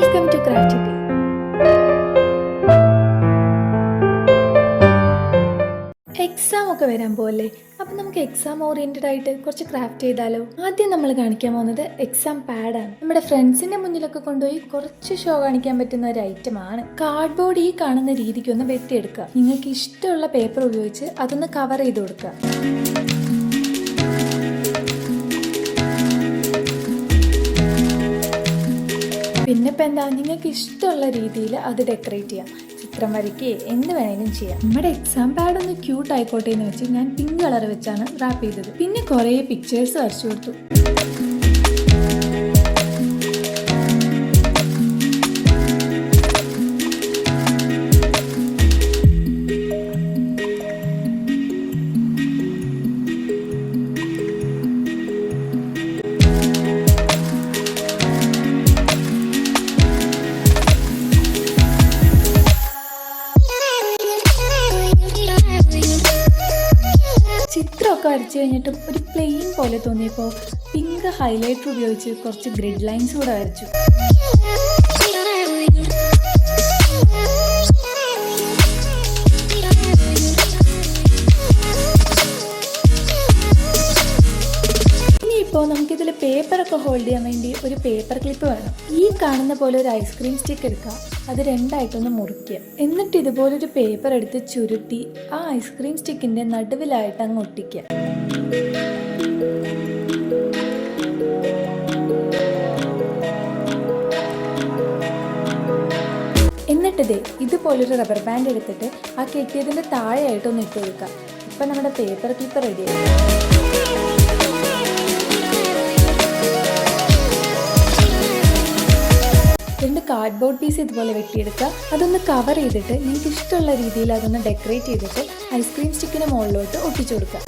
Welcome to craft day. Exam ഒക്കെ വരാൻ പോകല്ലേ, അപ്പം നമുക്ക് എക്സാം ഓറിയന്റഡ് ആയിട്ട് കുറച്ച് ക്രാഫ്റ്റ് ചെയ്താലോ. ആദ്യം നമ്മൾ കാണിക്കാൻ പോകുന്നത് എക്സാം പാഡാണ്. നമ്മുടെ ഫ്രണ്ട്സിന്റെ മുന്നിലൊക്കെ കൊണ്ടുപോയി കുറച്ച് ഷോ കാണിക്കാൻ പറ്റുന്ന ഒരു ഐറ്റം ആണ്. കാർഡ്ബോർഡ് ഈ കാണുന്ന രീതിക്ക് ഒന്ന് വെട്ടിയെടുക്കുക. നിങ്ങൾക്ക് ഇഷ്ടമുള്ള പേപ്പർ ഉപയോഗിച്ച് അതൊന്ന് കവർ ചെയ്ത് കൊടുക്കുക. പിന്നെ ഇപ്പം എന്താ, നിങ്ങൾക്ക് ഇഷ്ടമുള്ള രീതിയിൽ അത് ഡെക്കറേറ്റ് ചെയ്യാം. ചിത്രം വരയ്ക്കുക, എന്ത് വേണമെങ്കിലും ചെയ്യാം. നമ്മുടെ എക്സാം പാഡ് ഒന്ന് ക്യൂട്ട് ആയിക്കോട്ടെ എന്ന് വെച്ച് ഞാൻ പിങ്ക് കളർ വെച്ചാണ് റാപ്പ് ചെയ്തത്. പിന്നെ കുറേ പിക്ചേഴ്സ് വരച്ചു കൊടുത്തു. ചിത്രമൊക്കെ വരച്ചു കഴിഞ്ഞിട്ടും ഒരു പ്ലെയിൻ പോലെ തോന്നിയപ്പോൾ പിങ്ക് ഹൈലൈറ്റർ ഉപയോഗിച്ച് കുറച്ച് ഗ്രിഡ് ലൈൻസ് കൂടെ വരച്ചു. ഇനിയിപ്പോൾ നമുക്കിതിൽ പേപ്പറൊക്കെ ഹോൾഡ് ചെയ്യാൻ വേണ്ടി ഒരു പേപ്പർ ക്ലിപ്പ് വേണം. ഈ കാണുന്ന പോലെ ഒരു ഐസ്ക്രീം സ്റ്റിക്ക് എടുക്കുക, അത് രണ്ടായിട്ടൊന്ന് മുറിക്കുക. എന്നിട്ട് ഇതുപോലൊരു പേപ്പർ എടുത്ത് ചുരുട്ടി ആ ഐസ്ക്രീം സ്റ്റിക്കിന്റെ നടുവിലായിട്ട് അങ്ങ് ഒട്ടിക്കുക. എന്നിട്ട് ഇതുപോലൊരു റബ്ബർ ബാൻഡ് എടുത്തിട്ട് ആ കെട്ടിയതിന്റെ താഴെയായിട്ടൊന്ന് ഇട്ട് കൊടുക്കുക. ഇപ്പം നമ്മുടെ പേപ്പർ ക്ലിപ്പ് റെഡിയായി. രണ്ട് കാർഡ്ബോർഡ് പീസ് ഇതുപോലെ വെട്ടിയെടുക്കുക. അതൊന്ന് കവർ ചെയ്തിട്ട് നിങ്ങൾക്ക് ഇഷ്ടമുള്ള രീതിയിൽ അതൊന്ന് ഡെക്കറേറ്റ് ചെയ്തിട്ട് ഐസ്ക്രീം സ്റ്റിക്കിന് മുകളിലോട്ട് ഒട്ടിച്ചു കൊടുക്കുക.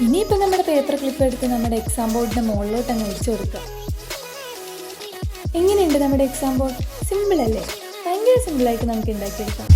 ഇനിയിപ്പോൾ നമ്മുടെ പേപ്പർ ക്ലിപ്പ് എടുത്ത് നമ്മുടെ എക്സാം ബോർഡിന്റെ മുകളിലോട്ട് അങ്ങ് വെച്ച് കൊടുക്കുക. എങ്ങനെയുണ്ട് നമ്മുടെ എക്സാം ബോർഡ്? സിമ്പിൾ അല്ലേ? ഭയങ്കര സിമ്പിളായിട്ട് നമുക്ക് ഉണ്ടാക്കിയെടുക്കാം.